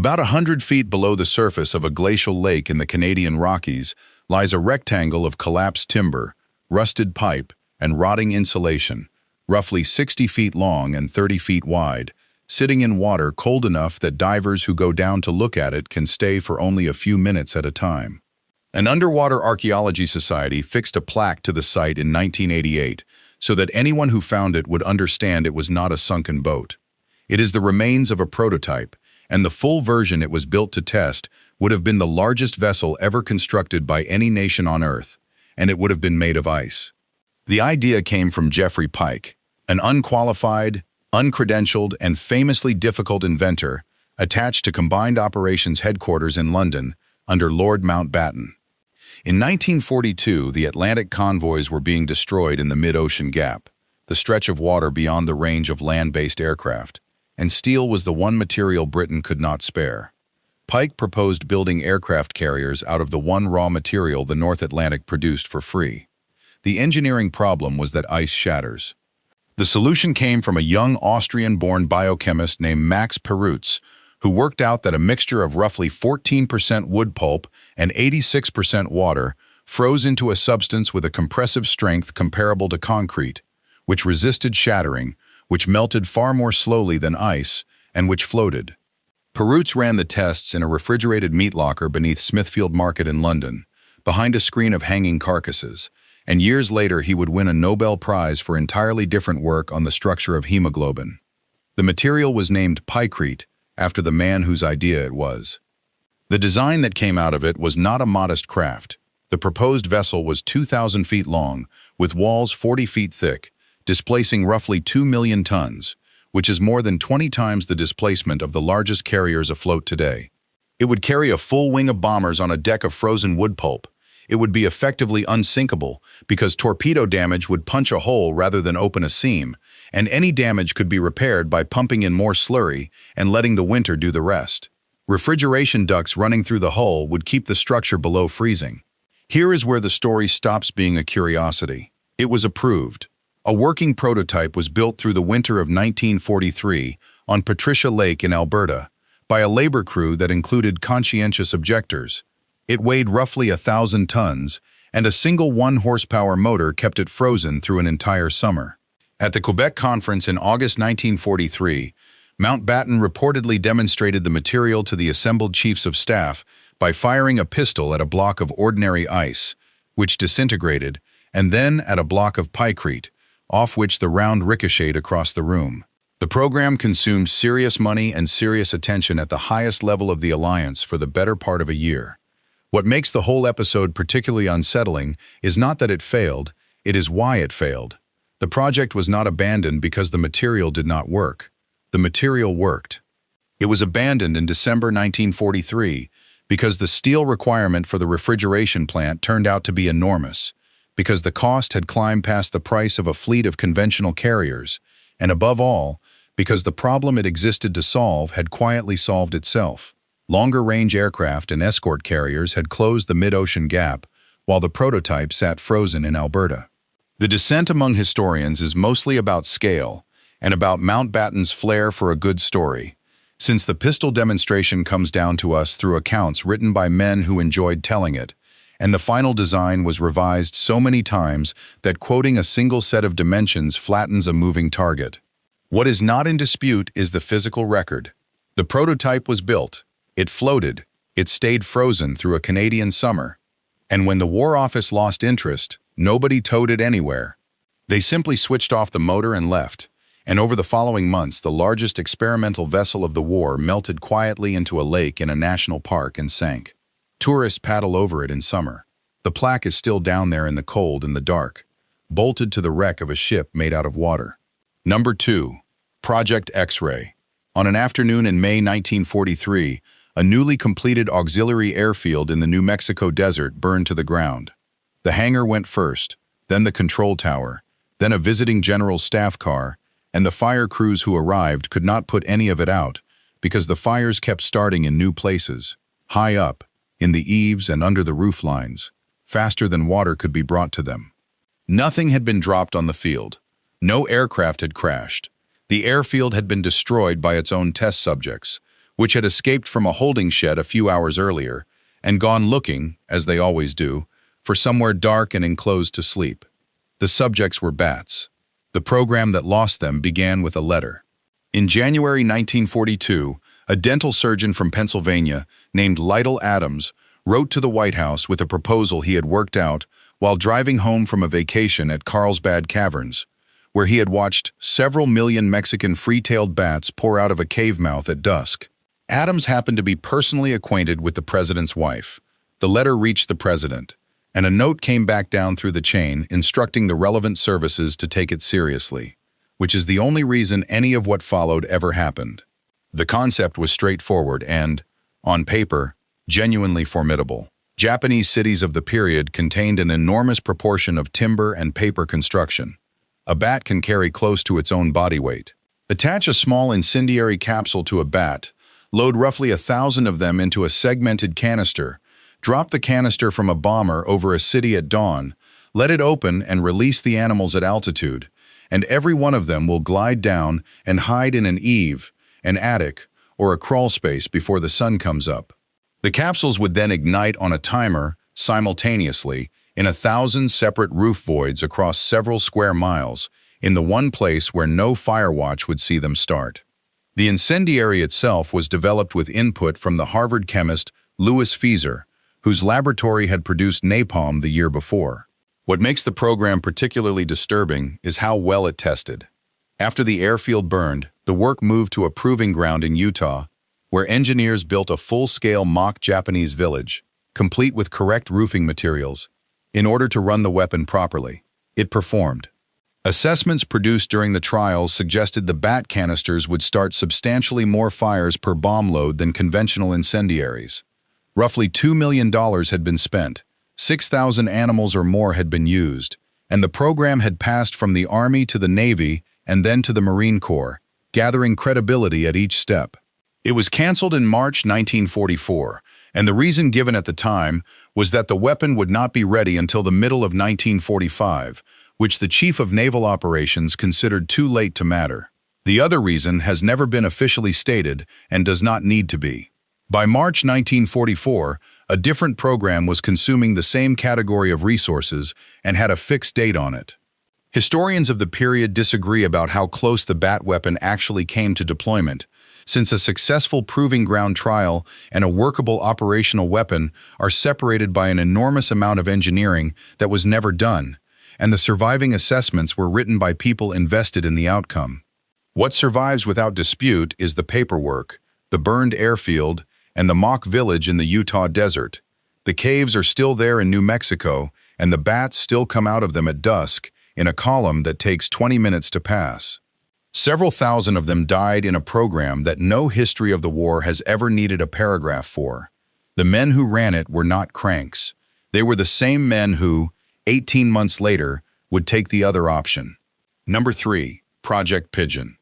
About 100 feet below the surface of a glacial lake in the Canadian Rockies lies a rectangle of collapsed timber, rusted pipe, and rotting insulation, roughly 60 feet long and 30 feet wide, sitting in water cold enough that divers who go down to look at it can stay for only a few minutes at a time. An underwater archaeology society fixed a plaque to the site in 1988 so that anyone who found it would understand it was not a sunken boat. It is the remains of a prototype, and the full version it was built to test would have been the largest vessel ever constructed by any nation on Earth, and it would have been made of ice. The idea came from Geoffrey Pike, an unqualified, uncredentialed, and famously difficult inventor attached to Combined Operations Headquarters in London under Lord Mountbatten. In 1942, the Atlantic convoys were being destroyed in the mid-ocean gap, the stretch of water beyond the range of land-based aircraft, and steel was the one material Britain could not spare. Pike proposed building aircraft carriers out of the one raw material the North Atlantic produced for free. The engineering problem was that ice shatters. The solution came from a young Austrian-born biochemist named Max Perutz, who worked out that a mixture of roughly 14% wood pulp and 86% water froze into a substance with a compressive strength comparable to concrete, which resisted shattering, which melted far more slowly than ice, and which floated. Perutz ran the tests in a refrigerated meat locker beneath Smithfield Market in London, behind a screen of hanging carcasses, and years later he would win a Nobel Prize for entirely different work on the structure of hemoglobin. The material was named pykrete, after the man whose idea it was. The design that came out of it was not a modest craft. The proposed vessel was 2,000 feet long, with walls 40 feet thick, displacing roughly 2 million tons, which is more than 20 times the displacement of the largest carriers afloat today. It would carry a full wing of bombers on a deck of frozen wood pulp. It would be effectively unsinkable because torpedo damage would punch a hole rather than open a seam, and any damage could be repaired by pumping in more slurry and letting the winter do the rest. Refrigeration ducts running through the hull would keep the structure below freezing. Here is where the story stops being a curiosity. It was approved. A working prototype was built through the winter of 1943 on Patricia Lake in Alberta by a labor crew that included conscientious objectors. It weighed roughly 1,000 tons, and a single 1-horsepower motor kept it frozen through an entire summer. At the Quebec Conference in August 1943, Mountbatten reportedly demonstrated the material to the assembled chiefs of staff by firing a pistol at a block of ordinary ice, which disintegrated, and then at a block of pykrete, off which the round ricocheted across the room. The program consumed serious money and serious attention at the highest level of the alliance for the better part of a year. What makes the whole episode particularly unsettling is not that it failed, it is why it failed. The project was not abandoned because the material did not work. The material worked. It was abandoned in December 1943 because the steel requirement for the refrigeration plant turned out to be enormous, because the cost had climbed past the price of a fleet of conventional carriers, and above all, because the problem it existed to solve had quietly solved itself. Longer-range aircraft and escort carriers had closed the mid-ocean gap, while the prototype sat frozen in Alberta. The dissent among historians is mostly about scale and about Mountbatten's flair for a good story, since the pistol demonstration comes down to us through accounts written by men who enjoyed telling it, and the final design was revised so many times that quoting a single set of dimensions flattens a moving target. What is not in dispute is the physical record. The prototype was built, it floated, it stayed frozen through a Canadian summer, and when the War Office lost interest, nobody towed it anywhere. They simply switched off the motor and left, and over the following months the largest experimental vessel of the war melted quietly into a lake in a national park and sank. Tourists paddle over it in summer. The plaque is still down there in the cold and the dark, bolted to the wreck of a ship made out of water. Number 2. Project X-Ray. On an afternoon in May 1943, a newly completed auxiliary airfield in the New Mexico desert burned to the ground. The hangar went first, then the control tower, then a visiting general's staff car, and the fire crews who arrived could not put any of it out because the fires kept starting in new places, high up, in the eaves and under the roof lines, faster than water could be brought to them. Nothing had been dropped on the field. No aircraft had crashed. The airfield had been destroyed by its own test subjects, which had escaped from a holding shed a few hours earlier and gone looking, as they always do, for somewhere dark and enclosed to sleep. The subjects were bats. The program that lost them began with a letter. In January 1942, a dental surgeon from Pennsylvania named Lytle Adams wrote to the White House with a proposal he had worked out while driving home from a vacation at Carlsbad Caverns, where he had watched several million Mexican free-tailed bats pour out of a cave mouth at dusk. Adams happened to be personally acquainted with the president's wife. The letter reached the president, and a note came back down through the chain instructing the relevant services to take it seriously, which is the only reason any of what followed ever happened. The concept was straightforward and, on paper, genuinely formidable. Japanese cities of the period contained an enormous proportion of timber and paper construction. A bat can carry close to its own body weight. Attach a small incendiary capsule to a bat, load roughly 1,000 of them into a segmented canister, drop the canister from a bomber over a city at dawn, let it open and release the animals at altitude, and every one of them will glide down and hide in an eave, an attic, or a crawl space before the sun comes up. The capsules would then ignite on a timer, simultaneously, in 1,000 separate roof voids across several square miles, in the one place where no fire watch would see them start. The incendiary itself was developed with input from the Harvard chemist Louis Fieser, whose laboratory had produced napalm the year before. What makes the program particularly disturbing is how well it tested. After the airfield burned, the work moved to a proving ground in Utah, where engineers built a full-scale mock Japanese village, complete with correct roofing materials, in order to run the weapon properly. It performed. Assessments produced during the trials suggested the bat canisters would start substantially more fires per bomb load than conventional incendiaries. Roughly $2 million had been spent, 6,000 animals or more had been used, and the program had passed from the Army to the Navy and then to the Marine Corps, gathering credibility at each step. It was canceled in March 1944, and the reason given at the time was that the weapon would not be ready until the middle of 1945, which the Chief of Naval Operations considered too late to matter. The other reason has never been officially stated and does not need to be. By March 1944, a different program was consuming the same category of resources and had a fixed date on it. Historians of the period disagree about how close the bat weapon actually came to deployment, since a successful proving ground trial and a workable operational weapon are separated by an enormous amount of engineering that was never done, and the surviving assessments were written by people invested in the outcome. What survives without dispute is the paperwork, the burned airfield, and the mock village in the Utah desert. The caves are still there in New Mexico, and the bats still come out of them at dusk, in a column that takes 20 minutes to pass. Several thousand of them died in a program that no history of the war has ever needed a paragraph for. The men who ran it were not cranks. They were the same men who, 18 months later, would take the other option. Number 3. Project Pigeon.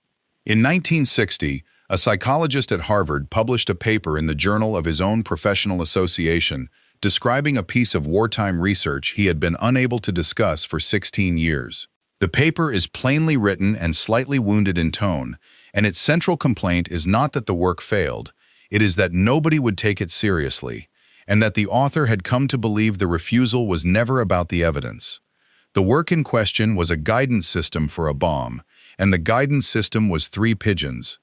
In 1960, a psychologist at Harvard published a paper in the journal of his own professional association describing a piece of wartime research he had been unable to discuss for 16 years. The paper is plainly written and slightly wounded in tone, and its central complaint is not that the work failed, it is that nobody would take it seriously, and that the author had come to believe the refusal was never about the evidence. The work in question was a guidance system for a bomb, and the guidance system was 3 pigeons.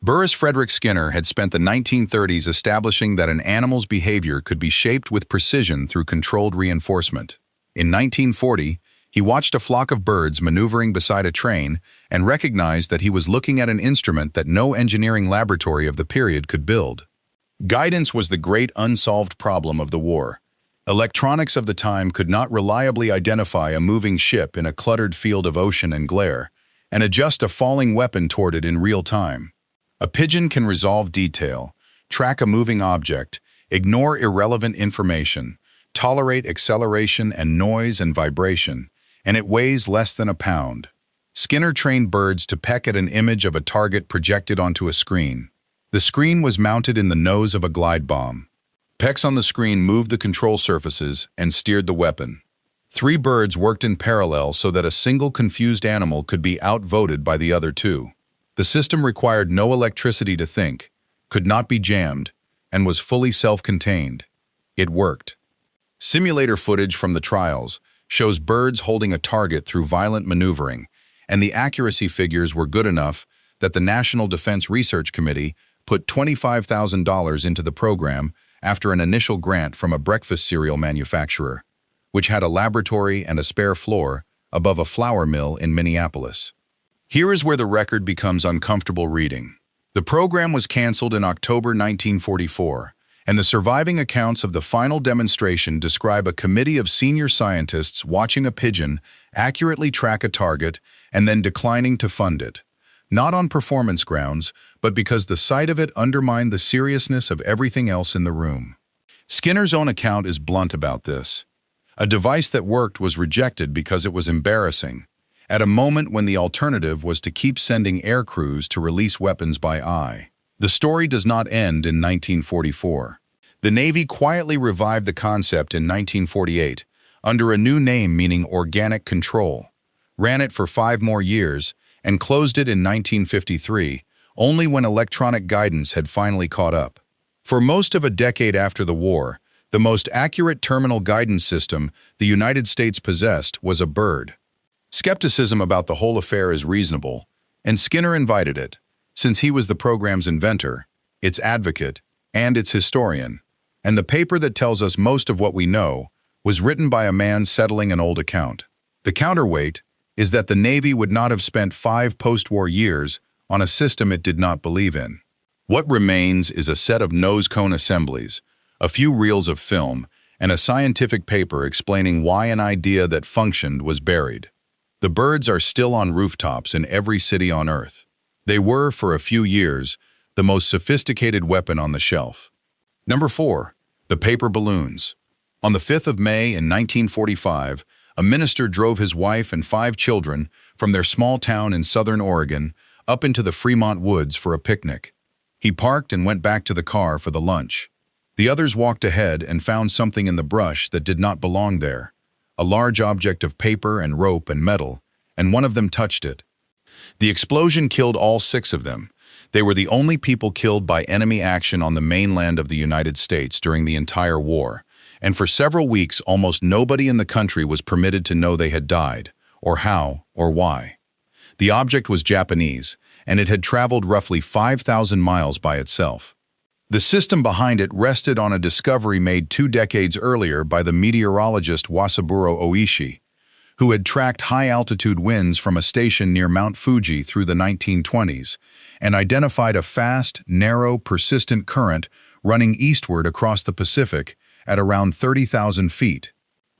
Burris Frederick Skinner had spent the 1930s establishing that an animal's behavior could be shaped with precision through controlled reinforcement. In 1940, he watched a flock of birds maneuvering beside a train and recognized that he was looking at an instrument that no engineering laboratory of the period could build. Guidance was the great unsolved problem of the war. Electronics of the time could not reliably identify a moving ship in a cluttered field of ocean and glare, and adjust a falling weapon toward it in real time. A pigeon can resolve detail, track a moving object, ignore irrelevant information, tolerate acceleration and noise and vibration, and it weighs less than a pound. Skinner trained birds to peck at an image of a target projected onto a screen. The screen was mounted in the nose of a glide bomb. Pecks on the screen moved the control surfaces and steered the weapon. 3 birds worked in parallel so that a single confused animal could be outvoted by the other 2. The system required no electricity to think. could not be jammed, and was fully self-contained. It worked. Simulator footage from the trials shows birds holding a target through violent maneuvering, and the accuracy figures were good enough that the National Defense Research Committee put $25,000 into the program after an initial grant from a breakfast cereal manufacturer, which had a laboratory and a spare floor above a flour mill in Minneapolis. Here is where the record becomes uncomfortable reading. The program was canceled in October 1944, and the surviving accounts of the final demonstration describe a committee of senior scientists watching a pigeon accurately track a target and then declining to fund it, not on performance grounds, but because the sight of it undermined the seriousness of everything else in the room. Skinner's own account is blunt about this. A device that worked was rejected because it was embarrassing, at a moment when the alternative was to keep sending air crews to release weapons by eye. The story does not end in 1944. The Navy quietly revived the concept in 1948 under a new name meaning organic control, ran it for 5 more years, and closed it in 1953, only when electronic guidance had finally caught up. For most of a decade after the war, the most accurate terminal guidance system the United States possessed was a bird. Skepticism about the whole affair is reasonable, and Skinner invited it, since he was the program's inventor, its advocate, and its historian, and the paper that tells us most of what we know was written by a man settling an old account. The counterweight is that the Navy would not have spent 5 post-war years on a system it did not believe in. What remains is a set of nose cone assemblies, a few reels of film, and a scientific paper explaining why an idea that functioned was buried. The birds are still on rooftops in every city on Earth. They were, for a few years, the most sophisticated weapon on the shelf. Number 4. The paper balloons. On the 5th of May in 1945, a minister drove his wife and 5 children from their small town in southern Oregon up into the Fremont woods for a picnic. He parked and went back to the car for the lunch. The others walked ahead and found something in the brush that did not belong there, a large object of paper and rope and metal, and one of them touched it. The explosion killed all 6 of them. They were the only people killed by enemy action on the mainland of the United States during the entire war, and for several weeks almost nobody in the country was permitted to know they had died, or how, or why. The object was Japanese, and it had traveled roughly 5,000 miles by itself. The system behind it rested on a discovery made 2 decades earlier by the meteorologist Wasaburo Oishi, who had tracked high-altitude winds from a station near Mount Fuji through the 1920s and identified a fast, narrow, persistent current running eastward across the Pacific at around 30,000 feet.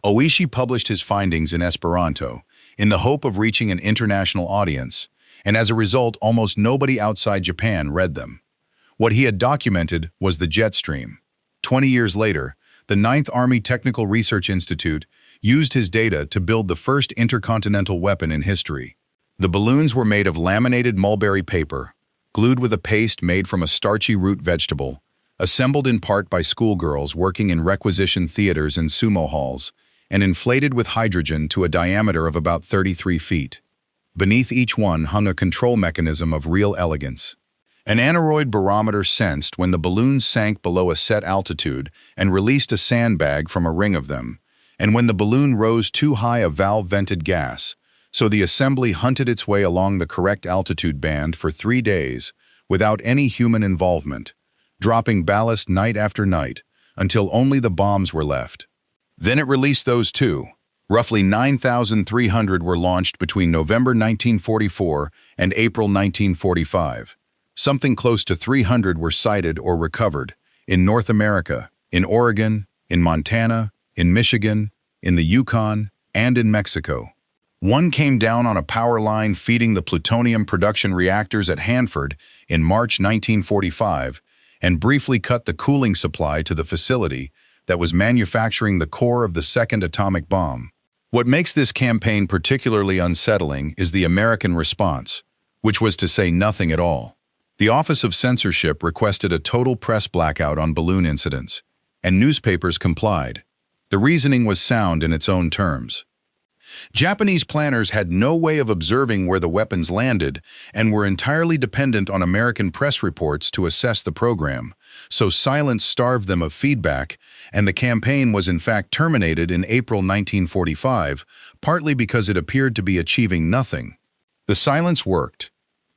Oishi published his findings in Esperanto in the hope of reaching an international audience, and as a result, almost nobody outside Japan read them. What he had documented was the jet stream. 20 years later, the 9th Army Technical Research Institute used his data to build the first intercontinental weapon in history. The balloons were made of laminated mulberry paper, glued with a paste made from a starchy root vegetable, assembled in part by schoolgirls working in requisition theaters and sumo halls, and inflated with hydrogen to a diameter of about 33 feet. Beneath each one hung a control mechanism of real elegance. An aneroid barometer sensed when the balloons sank below a set altitude and released a sandbag from a ring of them, and when the balloon rose too high a valve-vented gas, so the assembly hunted its way along the correct altitude band for 3 days without any human involvement, dropping ballast night after night until only the bombs were left. Then it released those too. Roughly 9,300 were launched between November 1944 and April 1945. Something close to 300 were sighted or recovered in North America, in Oregon, in Montana, in Michigan, in the Yukon, and in Mexico. One came down on a power line feeding the plutonium production reactors at Hanford in March 1945 and briefly cut the cooling supply to the facility that was manufacturing the core of the second atomic bomb. What makes this campaign particularly unsettling is the American response, which was to say nothing at all. The Office of Censorship requested a total press blackout on balloon incidents, and newspapers complied. The reasoning was sound in its own terms. Japanese planners had no way of observing where the weapons landed and were entirely dependent on American press reports to assess the program, so silence starved them of feedback, and the campaign was in fact terminated in April 1945, partly because it appeared to be achieving nothing. The silence worked.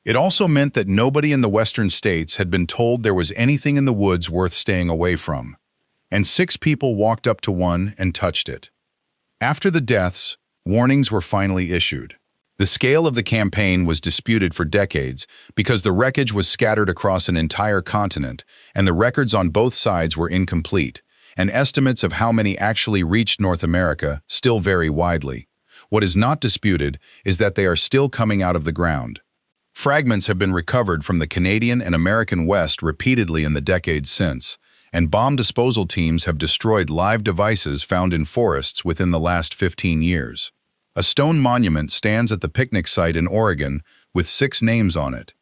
It also meant that nobody in the western states had been told there was anything in the woods worth staying away from, and 6 people walked up to one and touched it. After the deaths, warnings were finally issued. The scale of the campaign was disputed for decades because the wreckage was scattered across an entire continent, and the records on both sides were incomplete, and estimates of how many actually reached North America still vary widely. What is not disputed is that they are still coming out of the ground. Fragments have been recovered from the Canadian and American West repeatedly in the decades since, and bomb disposal teams have destroyed live devices found in forests within the last 15 years. A stone monument stands at the picnic site in Oregon with 6 names on it.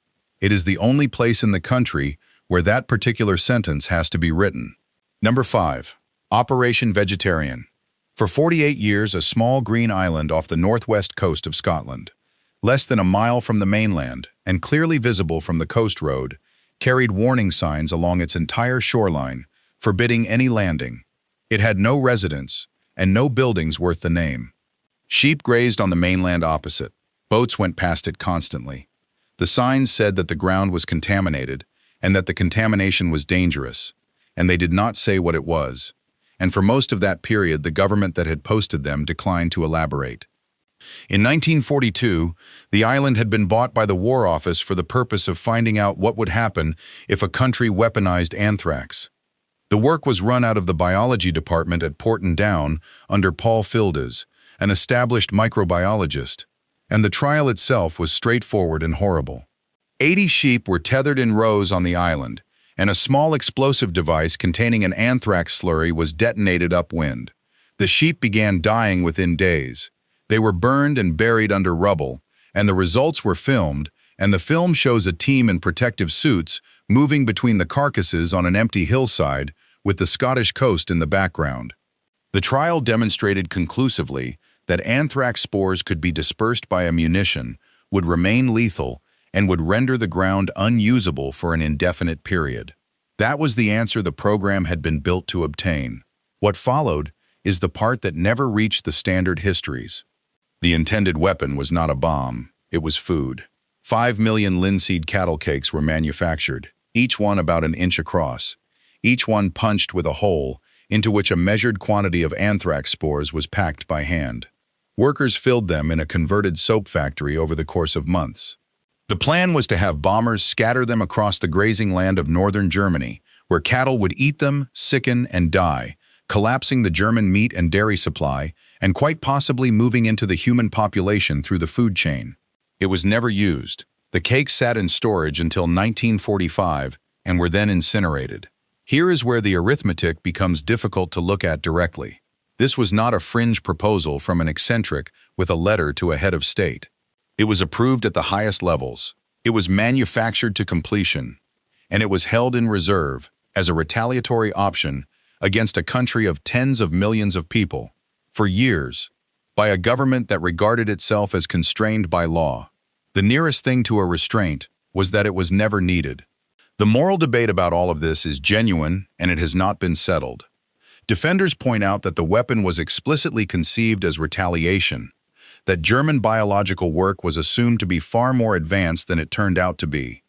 It is the only place in the country where that particular sentence has to be written. Number 5. Operation Vegetarian. For 48 years, a small green island off the northwest coast of Scotland, less than a mile from the mainland and clearly visible from the coast road, carried warning signs along its entire shoreline, forbidding any landing. It had no residents and no buildings worth the name. Sheep grazed on the mainland opposite. Boats went past it constantly. The signs said that the ground was contaminated and that the contamination was dangerous, and they did not say what it was. And for most of that period, the government that had posted them declined to elaborate. In 1942, the island had been bought by the War Office for the purpose of finding out what would happen if a country weaponized anthrax. The work was run out of the biology department at Porton Down under Paul Fildes, an established microbiologist, and the trial itself was straightforward and horrible. 80 sheep were tethered in rows on the island, and a small explosive device containing an anthrax slurry was detonated upwind. The sheep began dying within days. They were burned and buried under rubble, and the results were filmed, and the film shows a team in protective suits moving between the carcasses on an empty hillside with the Scottish coast in the background. The trial demonstrated conclusively that anthrax spores could be dispersed by a munition, would remain lethal, and would render the ground unusable for an indefinite period. That was the answer the program had been built to obtain. What followed is the part that never reached the standard histories. The intended weapon was not a bomb, it was food. 5 million linseed cattle cakes were manufactured, each one about an inch across, each one punched with a hole into which a measured quantity of anthrax spores was packed by hand. Workers filled them in a converted soap factory over the course of months. The plan was to have bombers scatter them across the grazing land of northern Germany, where cattle would eat them, sicken, and die, collapsing the German meat and dairy supply, and quite possibly moving into the human population through the food chain. It was never used. The cakes sat in storage until 1945 and were then incinerated. Here is where the arithmetic becomes difficult to look at directly. This was not a fringe proposal from an eccentric with a letter to a head of state. It was approved at the highest levels. It was manufactured to completion, and it was held in reserve as a retaliatory option against a country of tens of millions of people, for years, by a government that regarded itself as constrained by law. The nearest thing to a restraint was that it was never needed. The moral debate about all of this is genuine, and it has not been settled. Defenders point out that the weapon was explicitly conceived as retaliation, that German biological work was assumed to be far more advanced than it turned out to be,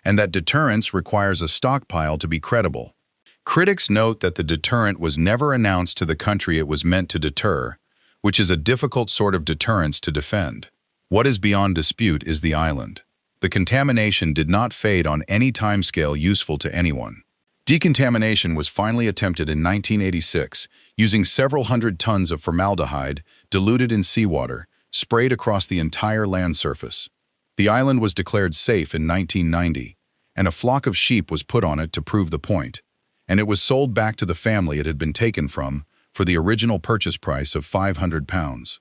and that deterrence requires a stockpile to be credible. Critics note that the deterrent was never announced to the country it was meant to deter, which is a difficult sort of deterrence to defend. What is beyond dispute is the island. The contamination did not fade on any timescale useful to anyone. Decontamination was finally attempted in 1986, using several hundred tons of formaldehyde diluted in seawater, sprayed across the entire land surface. The island was declared safe in 1990, and a flock of sheep was put on it to prove the point, and it was sold back to the family it had been taken from for the original purchase price of £500.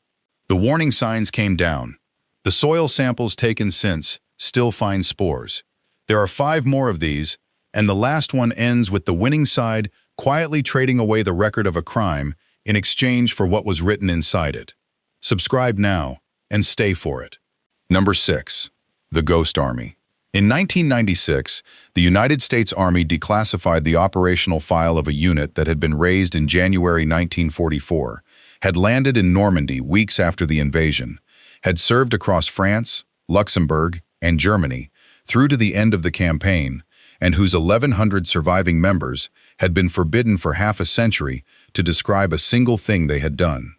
The warning signs came down. The soil samples taken since still find spores. There are 5 more of these, and the last one ends with the winning side quietly trading away the record of a crime in exchange for what was written inside it. Subscribe now and stay for it. Number 6. The Ghost Army. In 1996, the United States Army declassified the operational file of a unit that had been raised in January 1944, had landed in Normandy weeks after the invasion, had served across France, Luxembourg, and Germany through to the end of the campaign, and whose 1,100 surviving members had been forbidden for half a century to describe a single thing they had done.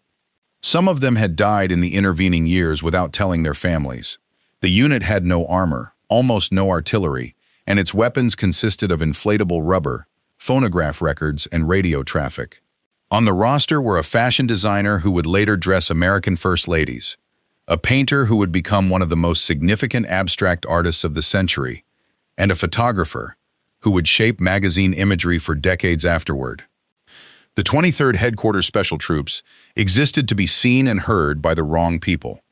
Some of them had died in the intervening years without telling their families. The unit had no armor, almost no artillery, and its weapons consisted of inflatable rubber, phonograph records, and radio traffic. On the roster were a fashion designer who would later dress American first ladies, a painter who would become one of the most significant abstract artists of the century, and a photographer who would shape magazine imagery for decades afterward. The 23rd Headquarters Special Troops existed to be seen and heard by the wrong people.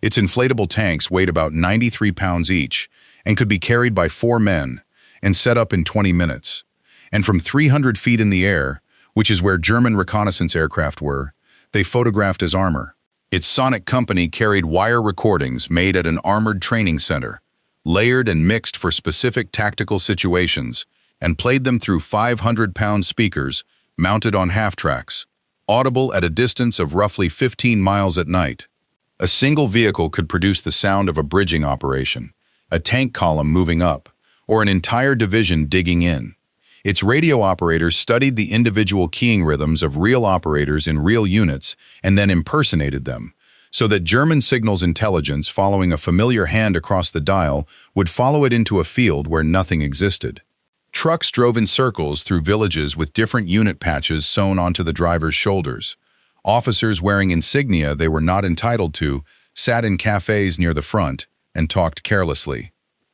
Its inflatable tanks weighed about 93 pounds each and could be carried by 4 men and set up in 20 minutes. And from 300 feet in the air, which is where German reconnaissance aircraft were, they photographed as armor. Its sonic company carried wire recordings made at an armored training center, layered and mixed for specific tactical situations, and played them through 500-pound speakers mounted on half-tracks, audible at a distance of roughly 15 miles at night. A single vehicle could produce the sound of a bridging operation, a tank column moving up, or an entire division digging in. Its radio operators studied the individual keying rhythms of real operators in real units and then impersonated them, so that German signals intelligence following a familiar hand across the dial would follow it into a field where nothing existed. Trucks drove in circles through villages with different unit patches sewn onto the driver's shoulders. Officers wearing insignia they were not entitled to sat in cafes near the front and talked carelessly.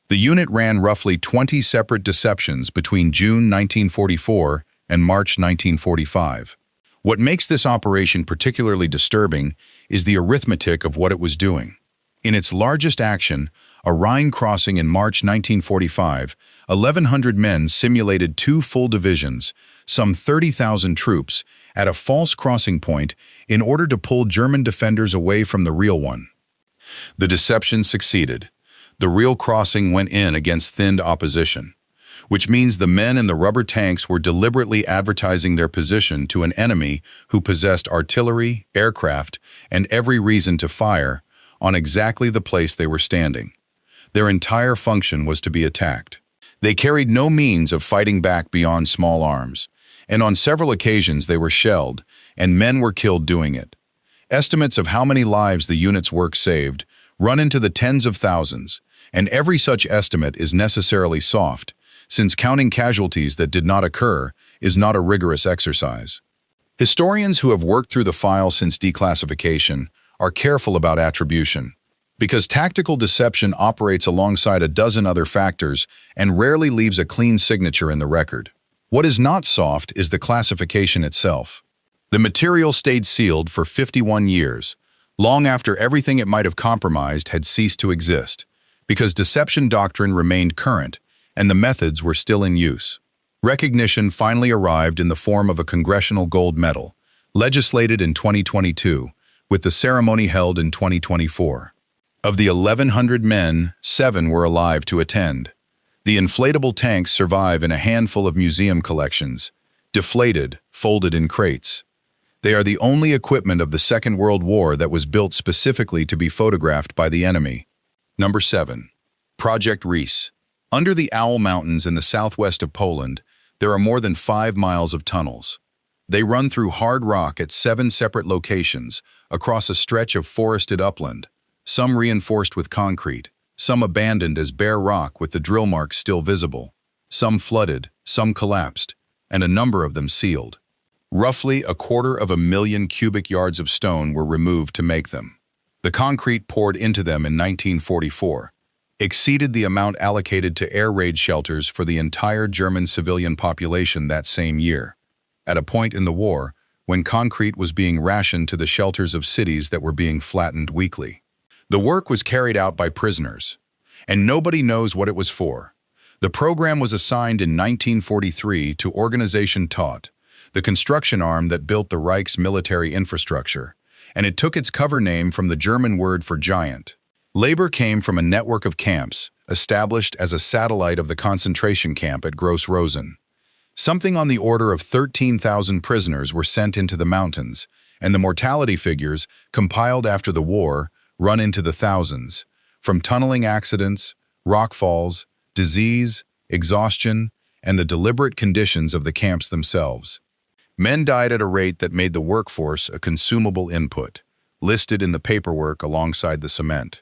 The unit ran roughly 20 separate deceptions between June 1944 and March 1945. What makes this operation particularly disturbing is the arithmetic of what it was doing. In its largest action, a Rhine crossing in March 1945, 1,100 men simulated 2 full divisions, some 30,000 troops, at a false crossing point in order to pull German defenders away from the real one. The deception succeeded. The real crossing went in against thinned opposition, which means the men in the rubber tanks were deliberately advertising their position to an enemy who possessed artillery, aircraft, and every reason to fire on exactly the place they were standing. Their entire function was to be attacked. They carried no means of fighting back beyond small arms, and on several occasions they were shelled, and men were killed doing it. Estimates of how many lives the unit's work saved run into the tens of thousands, and every such estimate is necessarily soft, since counting casualties that did not occur is not a rigorous exercise. Historians who have worked through the file since declassification are careful about attribution, because tactical deception operates alongside a dozen other factors and rarely leaves a clean signature in the record. What is not soft is the classification itself. The material stayed sealed for 51 years, long after everything it might have compromised had ceased to exist, because deception doctrine remained current and the methods were still in use. Recognition finally arrived in the form of a Congressional Gold Medal, legislated in 2022, with the ceremony held in 2024. Of the 1,100 men, 7 were alive to attend. The inflatable tanks survive in a handful of museum collections, deflated, folded in crates. They are the only equipment of the Second World War that was built specifically to be photographed by the enemy. Number 7. Project Riese. Under the Owl Mountains in the southwest of Poland, there are more than 5 miles of tunnels. They run through hard rock at 7 separate locations across a stretch of forested upland, some reinforced with concrete, some abandoned as bare rock with the drill marks still visible, some flooded, some collapsed, and a number of them sealed. Roughly 250,000 cubic yards of stone were removed to make them. The concrete poured into them in 1944 exceeded the amount allocated to air raid shelters for the entire German civilian population that same year, at a point in the war when concrete was being rationed to the shelters of cities that were being flattened weekly. The work was carried out by prisoners, and nobody knows what it was for. The program was assigned in 1943 to Organization Taut, the construction arm that built the Reich's military infrastructure, and it took its cover name from the German word for giant. Labor came from a network of camps, established as a satellite of the concentration camp at Gross Rosen. Something on the order of 13,000 prisoners were sent into the mountains, and the mortality figures, compiled after the war, run into the thousands, from tunneling accidents, rockfalls, disease, exhaustion, and the deliberate conditions of the camps themselves. Men died at a rate that made the workforce a consumable input, listed in the paperwork alongside the cement.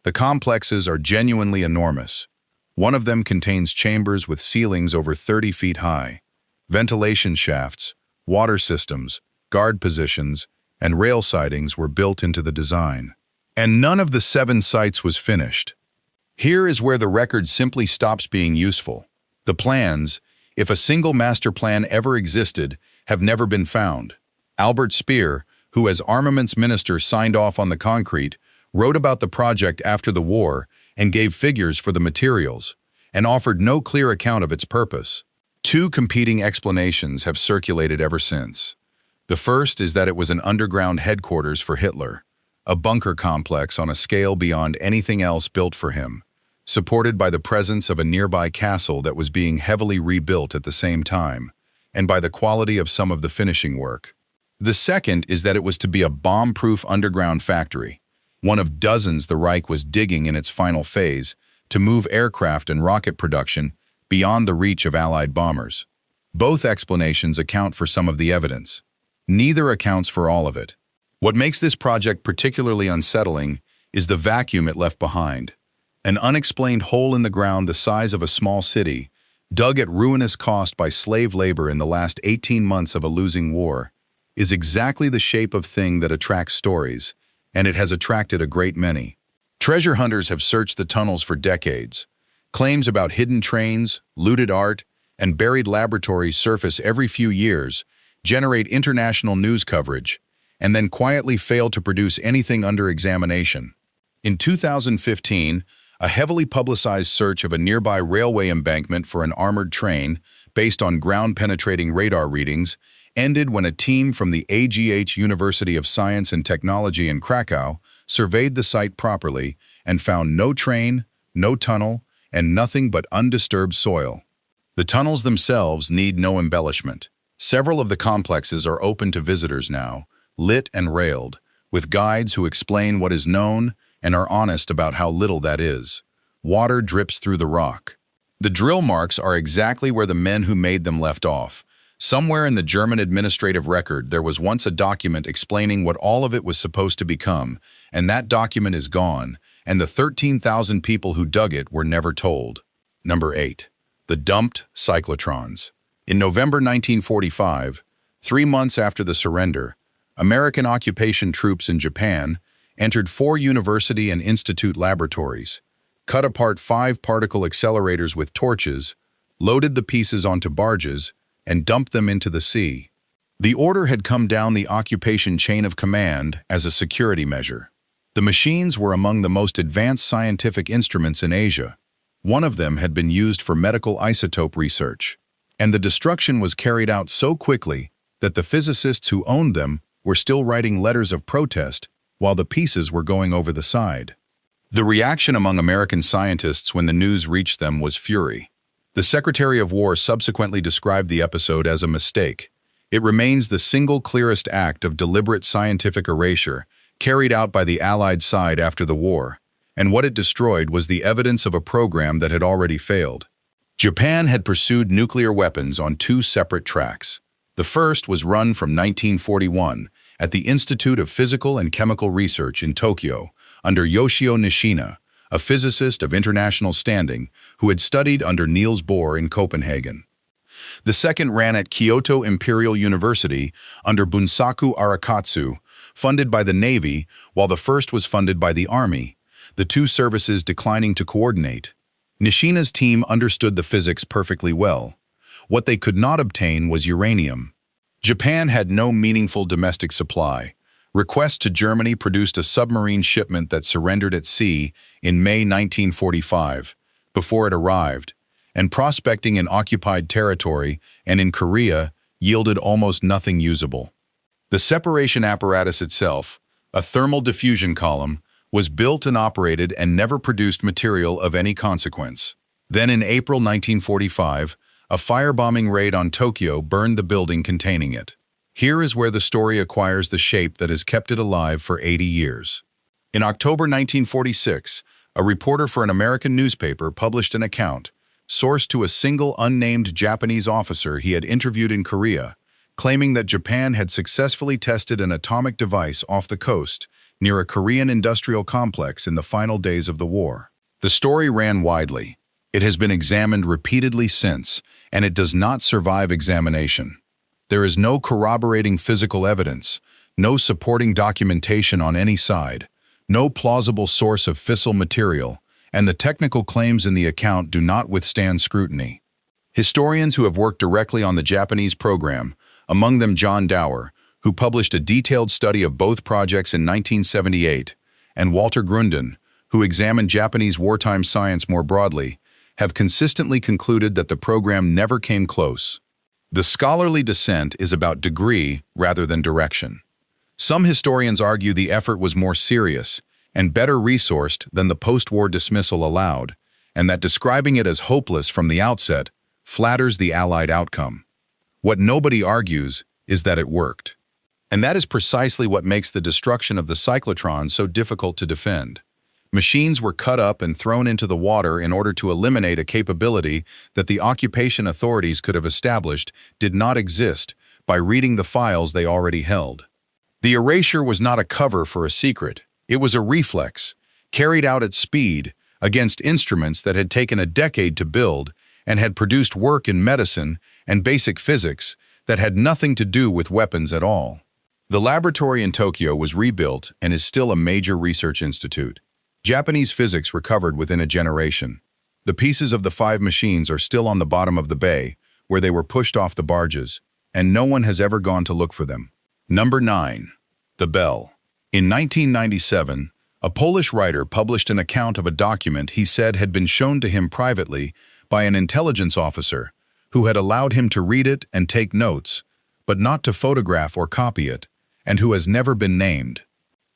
The complexes are genuinely enormous. One of them contains chambers with ceilings over 30 feet high, ventilation shafts, water systems, guard positions, and rail sidings were built into the design. And none of the 7 sites was finished. Here is where the record simply stops being useful. The plans, if a single master plan ever existed, have never been found. Albert Speer, who as armaments minister signed off on the concrete, wrote about the project after the war and gave figures for the materials, and offered no clear account of its purpose. 2 competing explanations have circulated ever since. The first is that it was an underground headquarters for Hitler, a bunker complex on a scale beyond anything else built for him, supported by the presence of a nearby castle that was being heavily rebuilt at the same time, and by the quality of some of the finishing work. The second is that it was to be a bomb-proof underground factory, one of dozens the Reich was digging in its final phase to move aircraft and rocket production beyond the reach of Allied bombers. Both explanations account for some of the evidence. Neither accounts for all of it. What makes this project particularly unsettling is the vacuum it left behind. An unexplained hole in the ground the size of a small city, dug at ruinous cost by slave labor in the last 18 months of a losing war, is exactly the shape of thing that attracts stories, and it has attracted a great many. Treasure hunters have searched the tunnels for decades. Claims about hidden trains, looted art, and buried laboratories surface every few years, generate international news coverage, and then quietly fail to produce anything under examination. In 2015, a heavily publicized search of a nearby railway embankment for an armored train, based on ground-penetrating radar readings, ended when a team from the AGH University of Science and Technology in Krakow surveyed the site properly and found no train, no tunnel, and nothing but undisturbed soil. The tunnels themselves need no embellishment. Several of the complexes are open to visitors now, lit and railed, with guides who explain what is known and are honest about how little that is. Water drips through the rock. The drill marks are exactly where the men who made them left off. Somewhere in the German administrative record there was once a document explaining what all of it was supposed to become, and that document is gone, and the 13,000 people who dug it were never told. Number 8. The dumped cyclotrons. In November 1945, 3 months after the surrender, American occupation troops in Japan entered 4 university and institute laboratories, cut apart 5 particle accelerators with torches, loaded the pieces onto barges, and dumped them into the sea. The order had come down the occupation chain of command as a security measure. The machines were among the most advanced scientific instruments in Asia. One of them had been used for medical isotope research, and the destruction was carried out so quickly that the physicists who owned them were still writing letters of protest while the pieces were going over the side. The reaction among American scientists when the news reached them was fury. The Secretary of War subsequently described the episode as a mistake. It remains the single clearest act of deliberate scientific erasure carried out by the Allied side after the war, and what it destroyed was the evidence of a program that had already failed. Japan had pursued nuclear weapons on 2 separate tracks. The first was run from 1941 at the Institute of Physical and Chemical Research in Tokyo under Yoshio Nishina, a physicist of international standing who had studied under Niels Bohr in Copenhagen. The second ran at Kyoto Imperial University under Bunsaku Arakatsu, funded by the Navy, while the first was funded by the Army, the 2 services declining to coordinate. Nishina's team understood the physics perfectly well. What they could not obtain was uranium. Japan had no meaningful domestic supply. Requests to Germany produced a submarine shipment that surrendered at sea in May 1945, before it arrived, and prospecting in occupied territory and in Korea yielded almost nothing usable. The separation apparatus itself, a thermal diffusion column, was built and operated and never produced material of any consequence. Then in April 1945, a firebombing raid on Tokyo burned the building containing it. Here is where the story acquires the shape that has kept it alive for 80 years. In October 1946, a reporter for an American newspaper published an account, sourced to a single unnamed Japanese officer he had interviewed in Korea, claiming that Japan had successfully tested an atomic device off the coast near a Korean industrial complex in the final days of the war. The story ran widely. It has been examined repeatedly since, and it does not survive examination. There is no corroborating physical evidence, no supporting documentation on any side, no plausible source of fissile material, and the technical claims in the account do not withstand scrutiny. Historians who have worked directly on the Japanese program, among them John Dower, who published a detailed study of both projects in 1978, and Walter Grunden, who examined Japanese wartime science more broadly, have consistently concluded that the program never came close. The scholarly dissent is about degree rather than direction. Some historians argue the effort was more serious and better resourced than the post-war dismissal allowed, and that describing it as hopeless from the outset flatters the Allied outcome. What nobody argues is that it worked. And that is precisely what makes the destruction of the cyclotrons so difficult to defend. Machines were cut up and thrown into the water in order to eliminate a capability that the occupation authorities could have established did not exist by reading the files they already held. The erasure was not a cover for a secret. It was a reflex, carried out at speed, against instruments that had taken a decade to build and had produced work in medicine and basic physics that had nothing to do with weapons at all. The laboratory in Tokyo was rebuilt and is still a major research institute. Japanese physics recovered within a generation. The pieces of the 5 machines are still on the bottom of the bay, where they were pushed off the barges, and no one has ever gone to look for them. Number 9. The Bell. In 1997, a Polish writer published an account of a document he said had been shown to him privately by an intelligence officer who had allowed him to read it and take notes, but not to photograph or copy it, and who has never been named.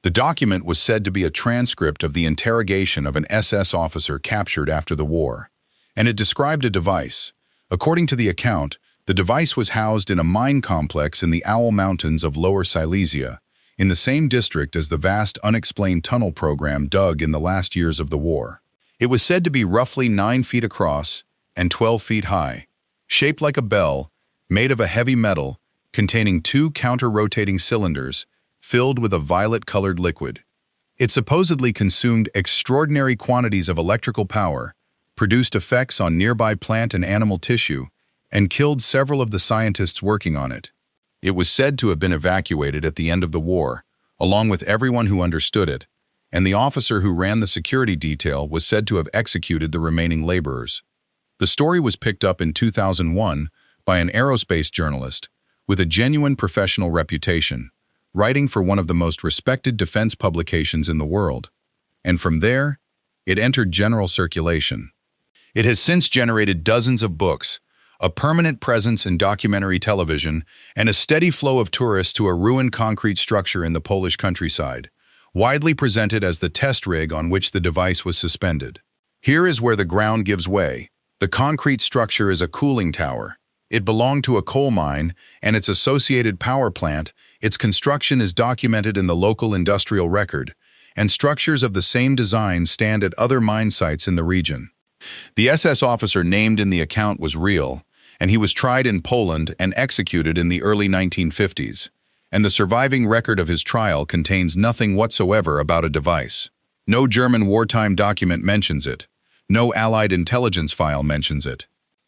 The document was said to be a transcript of the interrogation of an SS officer captured after the war, and it described a device. According to the account, the device was housed in a mine complex in the Owl Mountains of Lower Silesia, in the same district as the vast unexplained tunnel program dug in the last years of the war. It was said to be roughly 9 feet across and 12 feet high, shaped like a bell, made of a heavy metal, containing 2 counter-rotating cylinders, filled with a violet-colored liquid. It supposedly consumed extraordinary quantities of electrical power, produced effects on nearby plant and animal tissue, and killed several of the scientists working on it. It was said to have been evacuated at the end of the war, along with everyone who understood it, and the officer who ran the security detail was said to have executed the remaining laborers. The story was picked up in 2001 by an aerospace journalist with a genuine professional reputation, writing for one of the most respected defense publications in the world. And from there, it entered general circulation. It has since generated dozens of books, a permanent presence in documentary television, and a steady flow of tourists to a ruined concrete structure in the Polish countryside, widely presented as the test rig on which the device was suspended. Here is where the ground gives way. The concrete structure is a cooling tower. It belonged to a coal mine and its associated power plant. Its construction is documented in the local industrial record, and structures of the same design stand at other mine sites in the region. The SS officer named in the account was real, and he was tried in Poland and executed in the early 1950s, and the surviving record of his trial contains nothing whatsoever about a device. No German wartime document mentions it. No Allied intelligence file mentions it.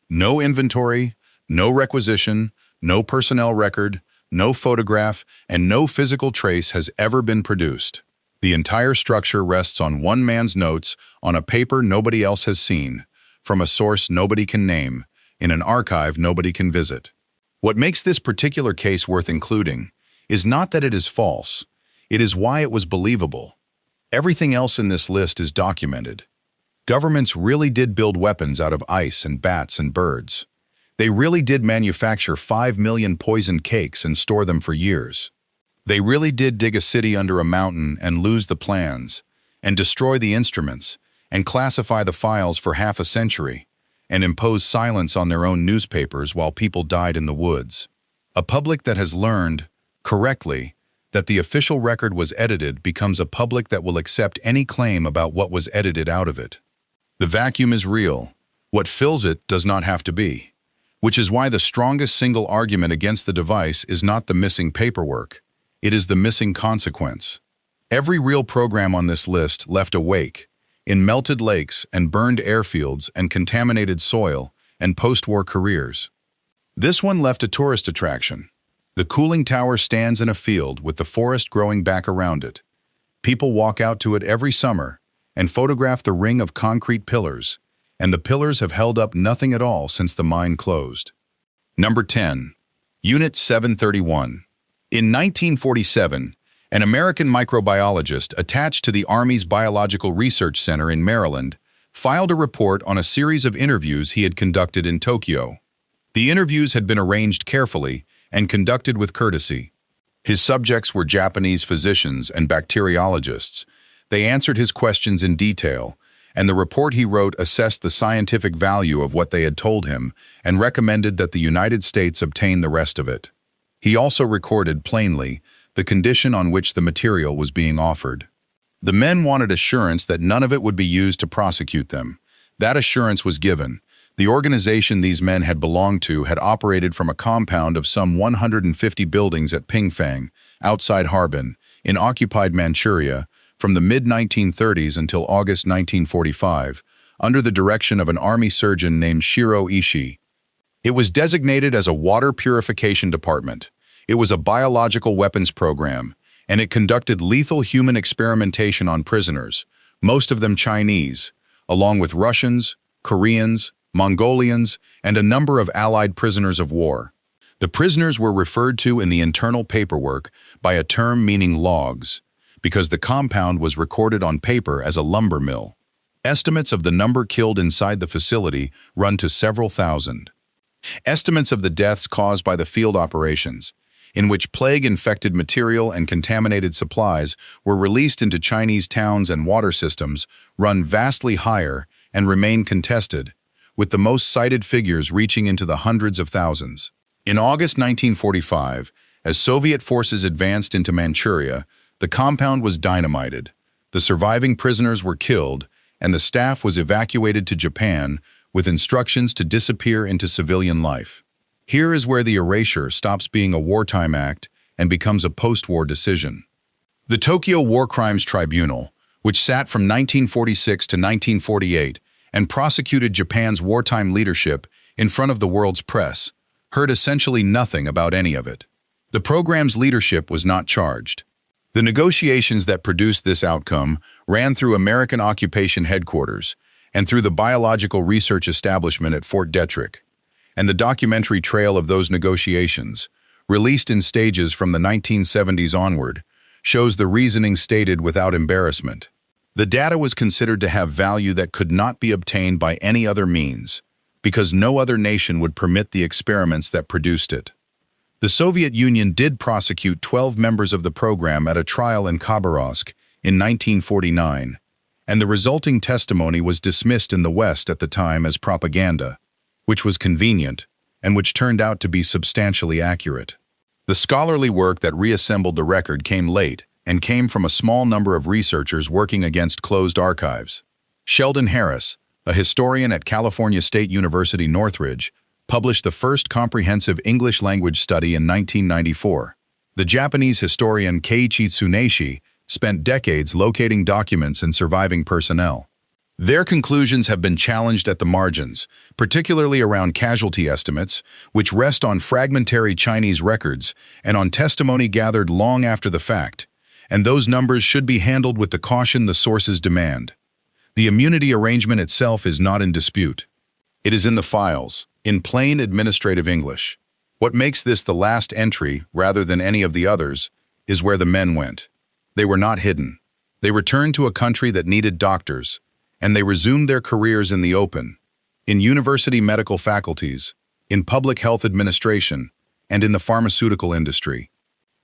No inventory, no requisition, no personnel record, no photograph, and no physical trace has ever been produced. The entire structure rests on one man's notes on a paper nobody else has seen, from a source nobody can name, in an archive nobody can visit. What makes this particular case worth including is not that it is false, it is why it was believable. Everything else in this list is documented. Governments really did build weapons out of ice and bats and birds. They really did manufacture 5 million poisoned cakes and store them for years. They really did dig a city under a mountain and lose the plans, and destroy the instruments, and classify the files for half a century, and impose silence on their own newspapers while people died in the woods. A public that has learned, correctly, that the official record was edited becomes a public that will accept any claim about what was edited out of it. The vacuum is real. What fills it does not have to be. Which is why the strongest single argument against the device is not the missing paperwork. It is the missing consequence. Every real program on this list left a wake, in melted lakes and burned airfields and contaminated soil and post-war careers. This one left a tourist attraction. The cooling tower stands in a field with the forest growing back around it. People walk out to it every summer and photograph the ring of concrete pillars, and the pillars have held up nothing at all since the mine closed. Number 10. Unit 731. In 1947, an American microbiologist attached to the Army's Biological Research Center in Maryland filed a report on a series of interviews he had conducted in Tokyo. The interviews had been arranged carefully and conducted with courtesy. His subjects were Japanese physicians and bacteriologists. They answered his questions in detail, and the report he wrote assessed the scientific value of what they had told him and recommended that the United States obtain the rest of it. He also recorded plainly the condition on which the material was being offered. The men wanted assurance that none of it would be used to prosecute them. That assurance was given. The organization these men had belonged to had operated from a compound of some 150 buildings at Pingfang, outside Harbin, in occupied Manchuria, from the mid-1930s until August 1945, under the direction of an army surgeon named Shiro Ishii. It was designated as a water purification department. It was a biological weapons program, and it conducted lethal human experimentation on prisoners, most of them Chinese, along with Russians, Koreans, Mongolians, and a number of Allied prisoners of war. The prisoners were referred to in the internal paperwork by a term meaning logs, because the compound was recorded on paper as a lumber mill. Estimates of the number killed inside the facility run to several thousand. Estimates of the deaths caused by the field operations, in which plague-infected material and contaminated supplies were released into Chinese towns and water systems, run vastly higher and remain contested, with the most cited figures reaching into the hundreds of thousands. In August 1945, as Soviet forces advanced into Manchuria, the compound was dynamited, the surviving prisoners were killed, and the staff was evacuated to Japan with instructions to disappear into civilian life. Here is where the erasure stops being a wartime act and becomes a post-war decision. The Tokyo War Crimes Tribunal, which sat from 1946 to 1948 and prosecuted Japan's wartime leadership in front of the world's press, heard essentially nothing about any of it. The program's leadership was not charged. The negotiations that produced this outcome ran through American occupation headquarters and through the Biological Research Establishment at Fort Detrick, and the documentary trail of those negotiations, released in stages from the 1970s onward, shows the reasoning stated without embarrassment. The data was considered to have value that could not be obtained by any other means, because no other nation would permit the experiments that produced it. The Soviet Union did prosecute 12 members of the program at a trial in Khabarovsk in 1949, and the resulting testimony was dismissed in the West at the time as propaganda, which was convenient and which turned out to be substantially accurate. The scholarly work that reassembled the record came late and came from a small number of researchers working against closed archives. Sheldon Harris, a historian at California State University Northridge, published the first comprehensive English-language study in 1994. The Japanese historian Keiichi Tsuneshi spent decades locating documents and surviving personnel. Their conclusions have been challenged at the margins, particularly around casualty estimates, which rest on fragmentary Chinese records and on testimony gathered long after the fact, and those numbers should be handled with the caution the sources demand. The immunity arrangement itself is not in dispute. It is in the files, in plain administrative English. What makes this the last entry, rather than any of the others, is where the men went. They were not hidden. They returned to a country that needed doctors, and they resumed their careers in the open, in university medical faculties, in public health administration, and in the pharmaceutical industry.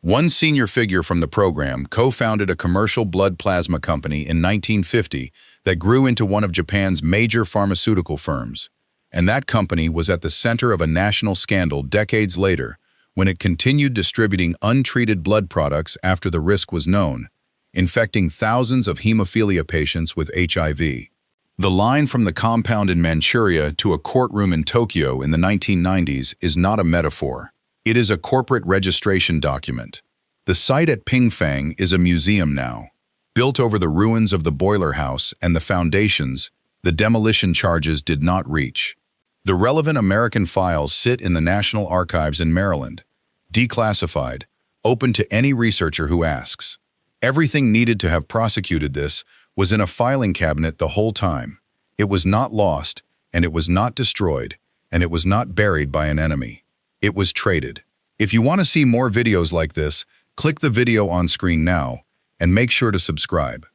One senior figure from the program co-founded a commercial blood plasma company in 1950 that grew into one of Japan's major pharmaceutical firms. And that company was at the center of a national scandal decades later when it continued distributing untreated blood products after the risk was known, infecting thousands of hemophilia patients with HIV. The line from the compound in Manchuria to a courtroom in Tokyo in the 1990s is not a metaphor. It is a corporate registration document. The site at Pingfang is a museum now. Built over the ruins of the boiler house and the foundations, the demolition charges did not reach. The relevant American files sit in the National Archives in Maryland, declassified, open to any researcher who asks. Everything needed to have prosecuted this was in a filing cabinet the whole time. It was not lost, and it was not destroyed, and it was not buried by an enemy. It was traded. If you want to see more videos like this, click the video on screen now, and make sure to subscribe.